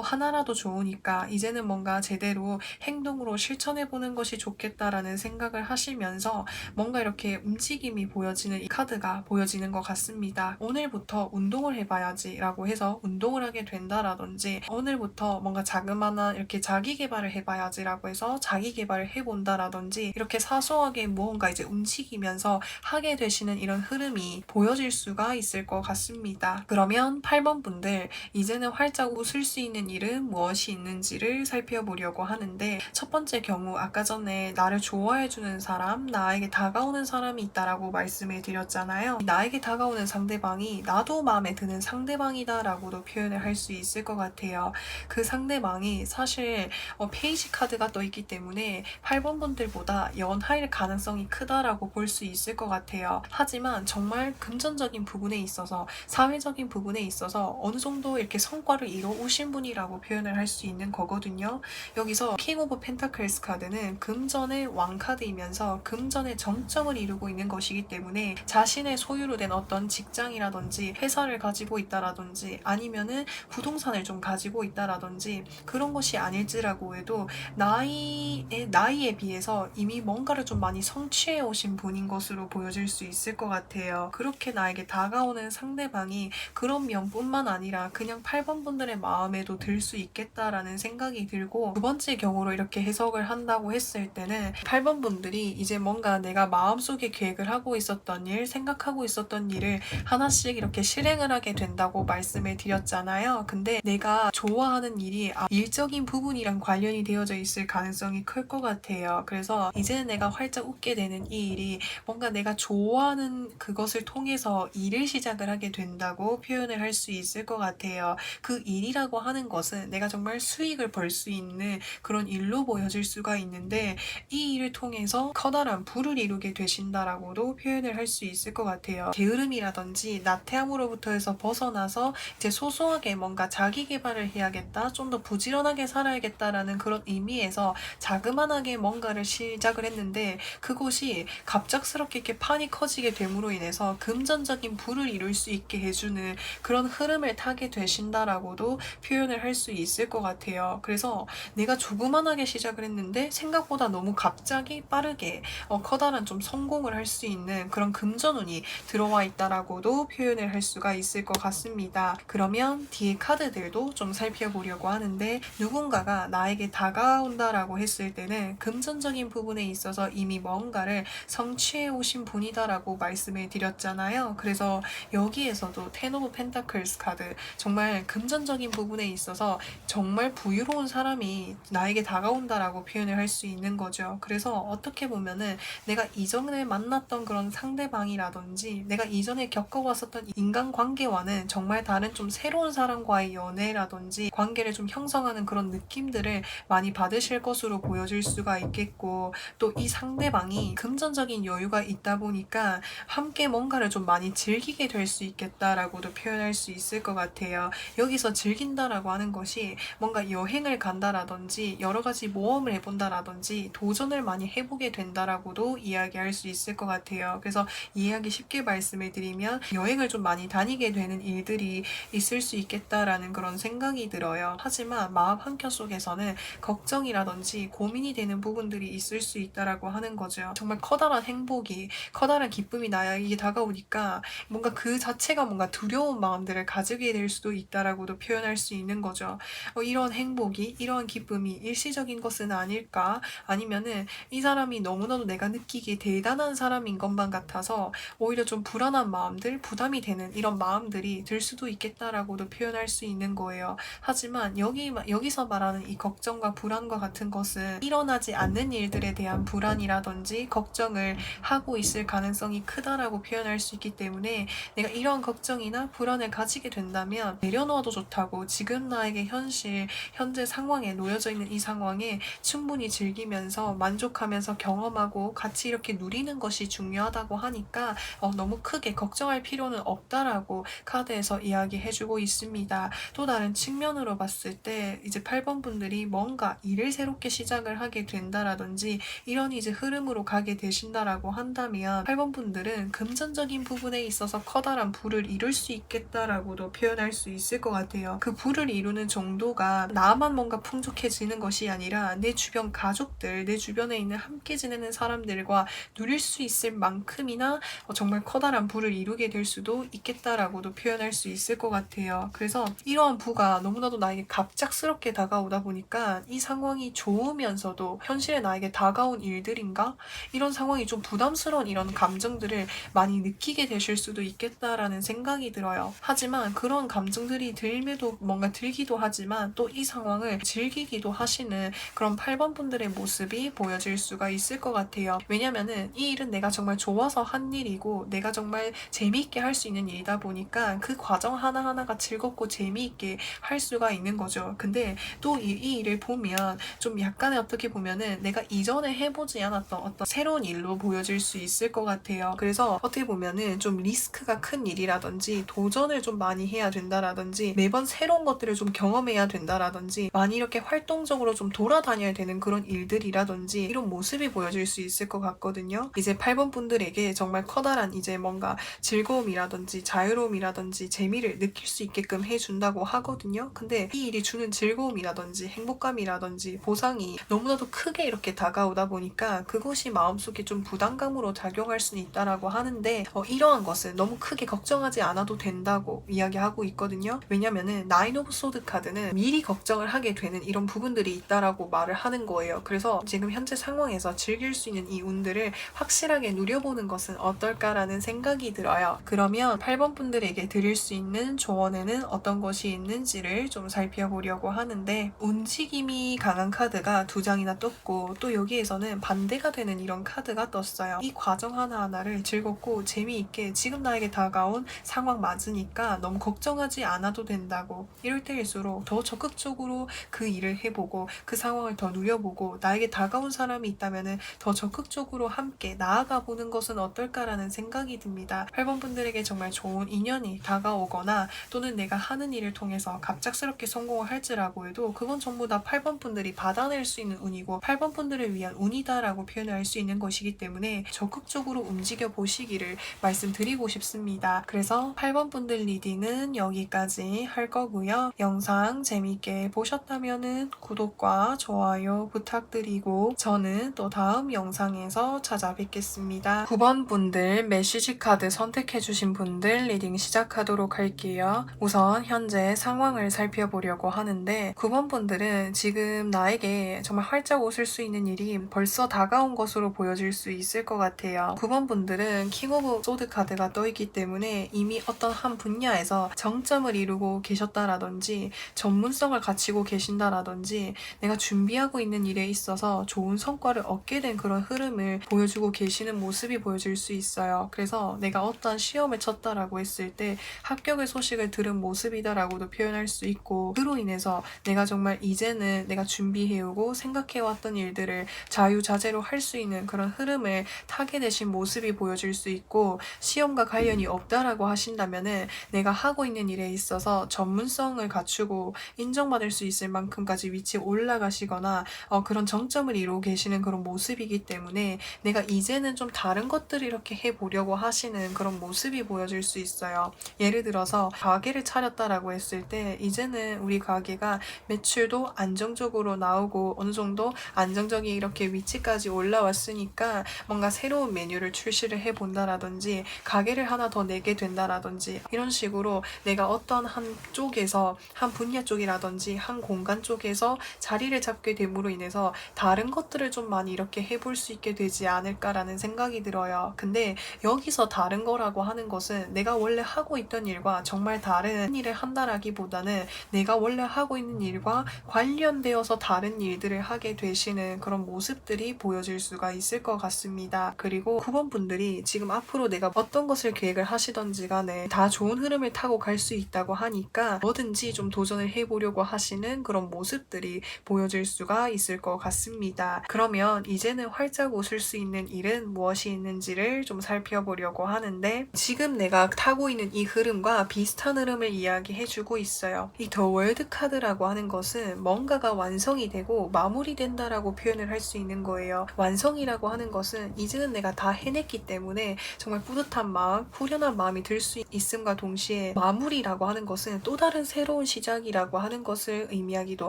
하나라도 좋으니까 이제는 뭔가 제대로 행동으로 실천해보는 것이 좋겠다라는 생각을 하시면서 뭔가 이렇게 움직임이 보여지는 이 카드가 보여지는 것 같습니다. 오늘부터 운동을 해봐야지 라고 해서 운동을 하게 된다라든지 오늘부터 뭔가 자그마한 이렇게 자기 개발을 해봐야지 라고 해서 자기 개발을 해본다라든지 이렇게 사소하게 무언가 이제 움직이면서 하게 되시는 이런 흐름이 보여질 수가 있을 것 같습니다. 그러면 8번 분들 이제는 활짝 웃을 수 있는 일은 무엇이 있는지를 살펴보려고 하는데 첫 번째 경우 아까 전에 나를 좋아해주는 사람, 나에게 다가오는 사람이 있다라고 말씀을 드렸잖아요. 나에게 다가오는 상대방이 나도 마음에 드는 상대방이다 라고도 표현을 할 수 있을 것 같아요. 그 상대방이 사실 페이지 카드가 떠 있기 때문에 8번 분들보다 연하일 가능성이 크다라고 볼 수 있을 것 같아요. 하지만 정말 금전적인 부분에 있어서, 사회적인 부분에 있어서 어느 정도 이렇게 성과를 이뤄오신 분이라고 표현을 할 수 있는 거거든요. 여기서 킹 오브 펜타클스 카드는 금전의 왕 카드이면서 금전의 정점을 이루고 있는 것이기 때문에 자신의 소유로 된 어떤 직장이라든지 회사를 가지고 있다라든지 아니면은 부동산을 좀 가지고 있다라든지 그런 것이 아닐지라고 해도 나이에 비해서 이미 뭔가를 좀 많이 성취해 오신 분인 것으로 보여질 수 있을 것 같아요. 그렇게 나에게 다가오는 상대방이 그런 면뿐만 아니라 그냥 8번 분들의 마음에도 들 수 있겠다라는 생각이 들고, 두 번째 경우로 이렇게 해석을 한다고 했을 때는 8번 분들이 이제 뭔가 내가 마음속에 계획을 하고 있었던 일, 생각하고 있었던 일을 하나씩 이렇게 실행을 하게 된다고 말씀을 드렸잖아요. 근데 내가 좋아하는 일이 일적인 부분이랑 관련이 되어져 있을 가능성이 클 것 같아요. 그래서 이제는 내가 활짝 웃게 되는 이 일이 뭔가 내가 좋아하는 그것을 통해서 일을 시작을 하게 된다고 표현을 할 수 있을 것 같아요. 그 일이라고 하는 것은 내가 정말 수익을 벌 수 있는 그런 일로 보여질 수가 있는데, 이 일을 통해서 커다란 부를 이루게 되신다라고도 표현을 할 수 있을 것 같아요. 게으름이라든지 나태함으로부터 해서 벗어나서 이제 소소하게 뭔가 자기 개발을 해야겠다, 좀 더 부지런하게 살아야겠다라는 그런 의미에서 자그만하게 뭔가를 시작을 했는데, 그것이 갑작스럽게 이렇게 판이 커지게 됨으로 인해서 금전적인 부를 이룰 수 있게 해주는 그런 흐름을 타게 되신다라고도 표현을 할 수 있을 것 같아요. 그래서 내가 조그만하게 시작을 했는데 생각보다 너무 갑자기 빠르게 커다란 좀 성공을 할 수 있는 그런 금전운이 들어와 있다라고도 표현을 할 수가 있을 것 같습니다. 그러면 뒤에 카드들도 좀 살펴보려고 하는데, 누군가가 나에게 다가온다라고 했을 때는 금전적인 부분에 있어서 이미 뭔가를 성취해 오신 분이다라고 말씀을 드렸잖아요. 그래서 여기에서도 텐 오브 펜타클스 카드, 정말 금전적인 부분에 있어서 정말 부유로운 사람이 나에게 다가온다라고 표현을 할 수 있는 거죠. 그래서 어떻게 보면은 내가 이전에 만났던 그런 상대방이라든지 내가 이전에 겪어왔었던 인간관계와는 정말 다른 좀 새로운 사람과의 연애라든지 관계를 좀 형성하는 그런 느낌들을 많이 받으실 것으로 보여질 수가 있겠고, 또 이 상대방이 금전적인 여유가 있다 보니까 함께 뭔가를 좀 많이 즐기게 될 수 있겠다라고도 표현할 수 있을 것 같아요. 여기서 즐긴다라고 하는 것이 뭔가 여행을 간다라든지 여러 가지 모험을 해본다라든지 도전을 많이 해보게 된다라고도 이야기할 수 있을 것 같아요. 그래서 이해하기 쉽게 말씀을 드리면 여행을 좀 많이 다니게 되는 일들이 있을 수 있겠다라는 그런 생각이 들어요. 하지만 마음 한켠 속에서는 걱정이라든지 고민이 되는 부분들이 있을 수 있다라고 하는 거죠. 정말 커다란 행복이, 커다란 기쁨이 나에게 다가오니까 뭔가 그 자체가 뭔가 두려운 마음들을 가지게 될 수도 있다라고도 표현할 수 있는 거죠. 이런 행복이, 이런 기쁨이 일시적인 것은 아닐까? 아니면은 이 사람이 너무나도 내가 느끼기에 대단한 사람인 것만 같아서 오히려 좀 불안한 마음들, 부담이 되는 이런 마음들이 들 수도 있겠다라고도 표현할 수 있는 거예요. 하지만 여기서 말하는 이 걱정과 불안과 같은 것은 일어나지 않는 일들에 대한 불안이라든지 걱정을 하고 있을 가능성이 크다라고 표현할 수 있기 때문에, 내가 이런 걱정이나 불안을 가지게 된다면 내려놓아도 좋다고, 지금 나에게 현재 상황에 놓여져 있는 이 상황에 충분히 즐기면서 만족하면서 경험하고 같이 이렇게 누리는 것이 중요하다고 하니까 너무 크게 걱정할 필요는 없다라고 카드에서 이야기해주고 있습니다. 또 다른 측면으로 봤을 때 이제 8번 분들이 뭔가 일을 새롭게 시작을 하게 된다라든지 이런 이제 흐름으로 가게 되신다라고 한다면 8번 분들은 금전적인 부분에 있어서 커다란 부를 이룰 수 있겠다라고도 표현할 수 있을 것 같아요. 그 부를 이루는 정도가 나만 뭔가 풍족해지는 것이 아니라 내 주변 가족들, 내 주변에 있는 함께 지내는 사람들과 누릴 수 있을 만큼이나 정말 커다란 부를 이루게 될 수도 있겠다라고도 표현할 수 있을 것 같아요. 그래서 이러한 부가 너무나도 나에게 갑작스럽게 다가오다 보니까 이 상황이 좋으면서도 현실에 나에게 다가온 일들인가? 이런 상황이 좀 부담스러운 이런 감정들을 많이 느끼게 되실 수도 있겠다라는 생각이 들어요. 하지만 그런 감정들이 들매도 뭔가 들기도 하지만 또 이 상황을 즐기기도 하시는 그런 8번 분들의 모습이 보여질 수가 있을 것 같아요. 왜냐면은 이 일은 내가 정말 좋아서 한 일이고 내가 정말 재미있게 할 수 있는 일이다 보니까 그 과정 하나하나가 즐겁고 재미있게 할 수가 있는 거죠. 근데 또 이 일을 보면 좀 약간의 어떻게 보면은 내가 이전에 해보지 않았던 어떤 새로운 일로 보여질 수 있을 것 같아요. 그래서 어떻게 보면은 좀 리스크가 큰 일이라든지 도전을 좀 많이 해야 된다라든지 매번 새로운 것들을 좀 경험해야 된다라든지 많이 이렇게 활동적으로 좀 돌아다녀야 되는 그런 일들이라든지 이런 모습이 보여질 수 있을 것 같거든요. 이제 8번 분들에게 정말 커다란 이제 뭔가 즐거움이라든지 자유로움이라든지 재미를 느낄 수 있게끔 해준다고 하거든요. 근데 이 일이 주는 즐거움이라든지 행복감이라든지 보상이 너무나도 크게 이렇게 다가오다 보니까 그것이 마음속에 좀 부담감으로 작용할 수는 있다라고 하는데 이러한 것은 너무 크게 걱정하지 않아도 된다고 이야기하고 있거든요. 왜냐면은 나인 오브 소드 카드는 미리 걱정을 하게 되는 이런 부분들이 있다라고 말을 하는 거예요. 그래서 지금 현재 상황에서 즐길 수 있는 이 운들을 확실하게 누려보는 것은 어떨까라는 생각이 들어요. 그러면 8번 분들에게 드릴 수 있는 조언에는 어떤 것이 있는지를 좀 살펴보려고 하는데 움직임이 강한 카드가 2장이나 떴고 또 여기에서는 반대가 되는 이런 카드가 떴어요. 이 과정 하나하나를 즐겁고 재미있게 지금 나에게 다가온 상황 맞으니까 너무 걱정하지 않아도 된다고 이럴 때일수록 더 적극적으로 그 일을 해보고 그 상황을 더 누려보고 나에게 다가온 사람이 있다면 더 적극적으로 함께 나아가 보는 것은 어떨까라는 생각이 듭니다. 8번 분들에게 정말 좋은 인연이 다가오거나 또는 내가 하는 일을 통해서 갑작스럽게 성공을 할지라고 해도 그건 전부 다 8번 분들이 받아낼 수 있는 운이고 8번 분들을 위한 운이다라고 표현할 수 있는 것이기 때문에 적극적으로 움직여 보시기를 말씀드리고 싶습니다. 그래서 8번 분들 리딩은 여기까지 할 거고요. 영상 재밌게 보셨다면 구독과 좋아요 부탁드리고 저는 또 다음 영상에서 찾아뵙겠습니다. 9번 분들 메시지 카드 선택해주신 분들 리딩 시작하도록 할게요. 우선 현재 상황을 살펴보려고 하는데 9번 분들은 지금 나에게 정말 활짝 웃을 수 있는 일이 벌써 다가온 것으로 보여질 수 있을 것 같아요. 9번 분들은 킹 오브 소드 카드가 떠있기 때문에 이미 어떤 한 분야에서 정점을 이루고 계셨다라든지 전문성을 갖추고 계신다라든지 내가 준비하고 있는 일에 있어서 좋은 성과를 얻게 된 그런 흐름을 보여주고 계시는 모습이 보여질 수 있어요. 그래서 내가 어떠한 시험을 쳤다라고 했을 때 합격의 소식을 들은 모습이다라고도 표현할 수 있고 그로 인해서 내가 정말 이제는 내가 준비해오고 생각해왔던 일들을 자유자재로 할 수 있는 그런 흐름을 타게 되신 모습이 보여질 수 있고 시험과 관련이 없다라고 하신다면은 내가 하고 있는 일에 있어서 전문성을 갖추고 인정받을 수 있을 만큼까지 위치에 올라가시거나 그런 정점을 이루고 계시는 그런 모습이기 때문에 내가 이제는 좀 다른 것들을 이렇게 해보려고 하시는 그런 모습이 보여질 수 있어요. 예를 들어서 가게를 차렸다라고 했을 때 이제는 우리 가게가 매출도 안정적으로 나오고 어느 정도 안정적인 이렇게 위치까지 올라왔으니까 뭔가 새로운 메뉴를 출시를 해본다라든지 가게를 하나 더 내게 된다라든지 이런 식으로 내가 어떤 한 쪽에서 한 분야 쪽이라든지 한 공간 쪽에서 자리를 잡게 됨으로 인해서 다른 것들을 좀 많이 이렇게 해볼 수 있게 되지 않을까라는 생각이 들어요. 근데 여기서 다른 거라고 하는 것은 내가 원래 하고 있던 일과 정말 다른 일을 한다라기보다는 내가 원래 하고 있는 일과 관련되어서 다른 일들을 하게 되시는 그런 모습들이 보여질 수가 있을 것 같습니다. 그리고 9번 분들이 지금 앞으로 내가 어떤 것을 계획을 하시던지 간에 다 좋은 흐름을 타고 갈 수 있다고 하니까 뭐든지 좀 도전을 해보려고 하시는 그런 모습들이 보여질 수가 있을 것 같습니다. 그러면 이제는 활짝 웃을 수 있는 일은 무엇이 있는지를 좀 살펴보려고 하는데 지금 내가 타고 있는 이 흐름과 비슷한 흐름을 이야기해주고 있어요. 이 더 월드 카드라고 하는 것은 뭔가가 완성이 되고 마무리된다라고 표현을 할 수 있는 거예요. 완성이라고 하는 것은 이제는 내가 다 해냈기 때문에 정말 뿌듯한 마음, 후련한 마음이 들 수 있음과 동시에 마무리라고 하는 것은 또 다른 새로운 시작이라고 하는 것을 의미하기도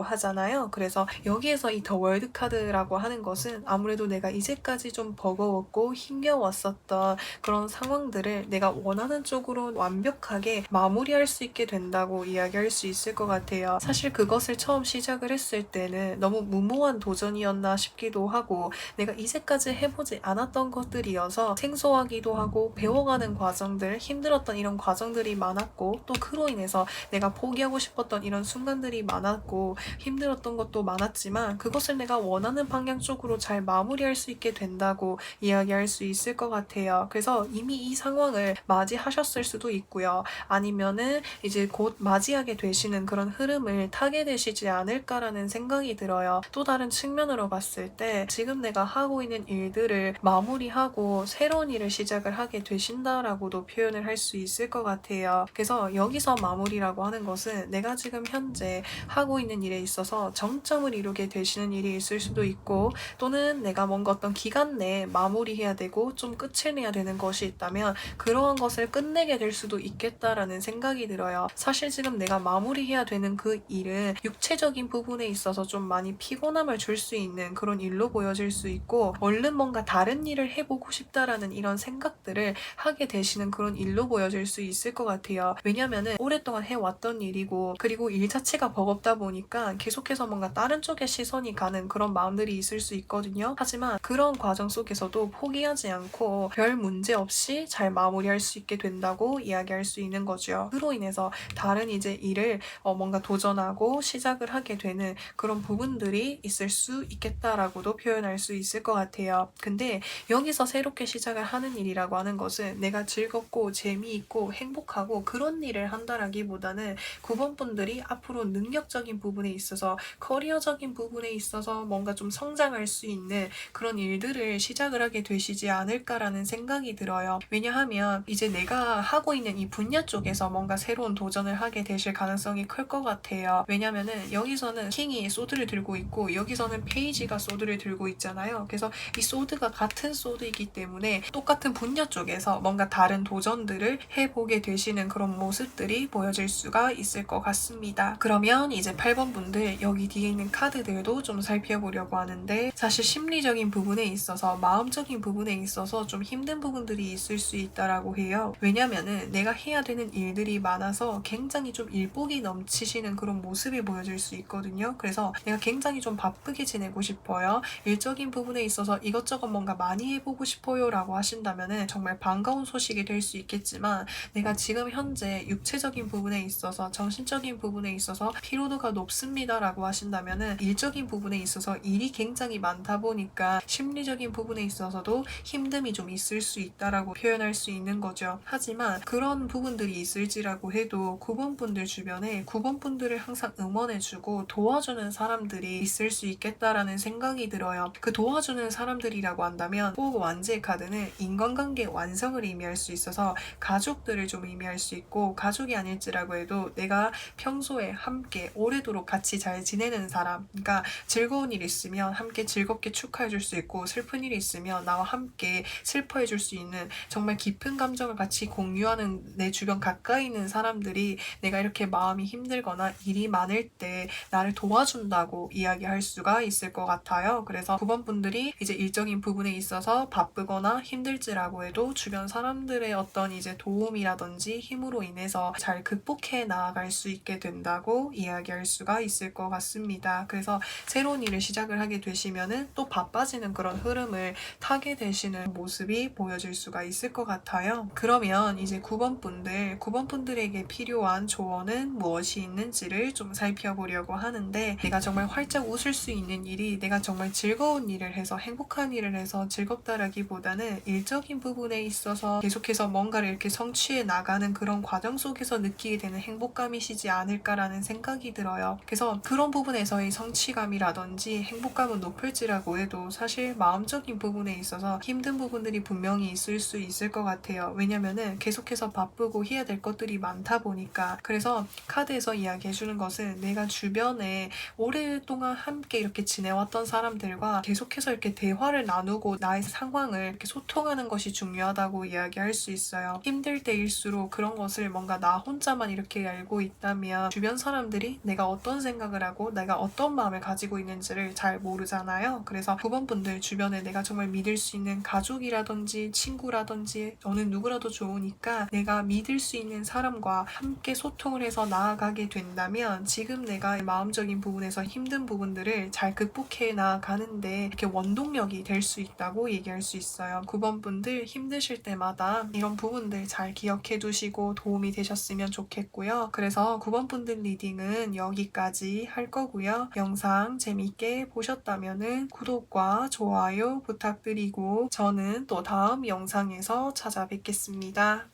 하잖아요. 그래서 여기에서 이 더 월드 카드라고 하는 것은 아무래도 내가 이제까지 좀 버거웠고 힘겨웠었던 그런 상황들을 내가 원하는 쪽으로 완벽하게 마무리할 수 있게 된다고 이야기할 수 있을 것 같아요. 사실 그것을 처음 시작을 했을 때는 너무 무모한 도전이었나 싶기도 하고 내가 이제까지 해보지 않았던 것들이어서 생소하기도 하고 배워가는 과정들, 힘들었던 이런 과정들이 많았고 또 그로 인해서 내가 포기하고 싶었던 이런 순간들이 많았고 힘들었던 것도 많았지만 그것을 내가 원하는 방향 쪽으로 잘 마무리할 수 있게 된다고 이야기할 수 있을 것 같아요. 그래서 이미 이 상황을 맞이하셨을 수도 있고요. 아니면은 이제 곧 맞이하게 되시는 그런 흐름을 타게 되시지 않을까라는 있겠다라는 생각이 들어요. 또 다른 측면으로 봤을 때 지금 내가 하고 있는 일들을 마무리하고 새로운 일을 시작을 하게 되신다라고도 표현을 할 수 있을 것 같아요. 그래서 여기서 마무리라고 하는 것은 내가 지금 현재 하고 있는 일에 있어서 정점을 이루게 되시는 일이 있을 수도 있고, 또는 내가 뭔가 어떤 기간 내에 마무리해야 되고 좀 끝을 내야 되는 것이 있다면 그러한 것을 끝내게 될 수도 있겠다라는 생각이 들어요. 사실 지금 내가 마무리해야 되는 그 일은 육체적인 부분에 있어서 좀 많이 피곤함을 줄 수 있는 그런 일로 보여질 수 있고, 얼른 뭔가 다른 일을 해보고 싶다라는 이런 생각들을 하게 되시는 그런 일로 보여질 수 있을 것 같아요. 왜냐면은 오랫동안 해왔던 일이고, 그리고 일 자체가 버겁다 보니까 계속해서 뭔가 다른 쪽에 시선이 가는 그런 마음들이 있을 수 있거든요. 하지만 그런 과정 속에서도 포기하지 않고 별 문제 없이 잘 마무리할 수 있게 된다고 이야기할 수 있는 거죠. 그로 인해서 다른 이제 일을 뭔가 도전하고 시작을 하게 되는 그런 부분들이 있을 수 있겠다라고도 표현할 수 있을 것 같아요. 근데 여기서 새롭게 시작을 하는 일이라고 하는 것은 내가 즐겁고 재미있고 행복하고 그런 일을 한다라기보다는 9번 분들이 앞으로 능력적인 부분에 있어서, 커리어적인 부분에 있어서 뭔가 좀 성장할 수 있는 그런 일들을 시작을 하게 되시지 않을까라는 생각이 들어요. 왜냐하면 이제 내가 하고 있는 이 분야 쪽에서 뭔가 새로운 도전을 하게 되실 가능성이 클 것 같아요. 왜냐면은 여기서는 킹이 소드를 들고 있고 여기서는 페이지가 소드를 들고 있잖아요. 그래서 이 소드가 같은 소드이기 때문에 똑같은 분야 쪽에서 뭔가 다른 도전들을 해보게 되시는 그런 모습들이 보여질 수가 있을 것 같습니다. 그러면 이제 8번 분들, 여기 뒤에 있는 카드들도 좀 살펴보려고 하는데, 사실 심리적인 부분에 있어서, 마음적인 부분에 있어서 좀 힘든 부분들이 있을 수 있다라고 해요. 왜냐면은 내가 해야 되는 일들이 많아서 굉장히 좀 일복이 넘치시는 그런 모습이 보여질 수 있거든요. 그래서 내가 굉장히 좀 바쁘게 지내고 싶어요, 일적인 부분에 있어서 이것저것 뭔가 많이 해보고 싶어요 라고 하신다면은 정말 반가운 소식이 될 수 있겠지만, 내가 지금 현재 육체적인 부분에 있어서, 정신적인 부분에 있어서 피로도가 높습니다 라고 하신다면은 일적인 부분에 있어서 일이 굉장히 많다 보니까 심리적인 부분에 있어서도 힘듦이 좀 있을 수 있다라고 표현할 수 있는 거죠. 하지만 그런 부분들이 있을지라고 해도 9번 분들 주변에 9번 분들을 항상 응원해주고 도와주는 사람들이 있을 수 있겠다라는 생각이 들어요. 그 도와주는 사람들이라고 한다면 꼭 완제 카드는 인간관계 완성을 의미할 수 있어서 가족들을 좀 의미할 수 있고, 가족이 아닐지라고 해도 내가 평소에 함께 오래도록 같이 잘 지내는 사람, 그러니까 즐거운 일 있으면 함께 즐겁게 축하해줄 수 있고, 슬픈 일이 있으면 나와 함께 슬퍼해줄 수 있는 정말 깊은 감정을 같이 공유하는 내 주변 가까이 있는 사람들이 내가 이렇게 마음이 힘들거나 일이 많을 때 나를 도와준다고 이야기할 수가 있을 것 같아요. 그래서 9번 분들이 이제 일적인 부분에 있어서 바쁘거나 힘들지라고 해도 주변 사람들의 어떤 이제 도움이라든지 힘으로 인해서 잘 극복해 나아갈 수 있게 된다고 이야기할 수가 있을 것 같습니다. 그래서 새로운 일을 시작을 하게 되시면은 또 바빠지는 그런 흐름을 타게 되시는 모습이 보여질 수가 있을 것 같아요. 그러면 이제 9번 분들, 9번 분들에게 필요한 조언은 무엇이 있는지를 좀 살펴보려고 하는데, 내가 정말 활짝 웃을 수 있는 일이, 내가 정말 즐거운 일을 해서 행복한 일을 해서 즐겁다라기보다는 일적인 부분에 있어서 계속해서 뭔가를 이렇게 성취해 나가는 그런 과정 속에서 느끼게 되는 행복감이시지 않을까라는 생각이 들어요. 그래서 그런 부분에서의 성취감이라든지 행복감은 높을지라고 해도 사실 마음적인 부분에 있어서 힘든 부분들이 분명히 있을 수 있을 것 같아요. 왜냐면은 계속해서 바쁘고 해야 될 것들이 많다 보니까. 그래서 카드에서 이야기해주는 것은 내가 주변에 오랫동안 함께 이렇게 지내왔던 사람들과 계속해서 이렇게 대화를 나누고 나의 상황을 이렇게 소통하는 것이 중요하다고 이야기할 수 있어요. 힘들 때일수록 그런 것을 뭔가 나 혼자만 이렇게 알고 있다면 주변 사람들이 내가 어떤 생각을 하고 내가 어떤 마음을 가지고 있는지를 잘 모르잖아요. 그래서 9번 분들 주변에 내가 정말 믿을 수 있는 가족이라든지 친구라든지 어느 누구라도 좋으니까 내가 믿을 수 있는 사람과 함께 소통을 해서 나아가게 된다면 지금 내가 마음적인 부분에서 힘든 부분들을 잘 극복해 나가는데 이렇게 원동력이 될 수 있다고 얘기할 수 있어요. 9번 분들 힘드실 때마다 이런 부분들 잘 기억해 두시고 도움이 되셨으면 좋겠고요. 그래서 9번 분들 리딩은 여기까지 할 거고요. 영상 재미있게 보셨다면 구독과 좋아요 부탁드리고 저는 또 다음 영상에서 찾아뵙겠습니다.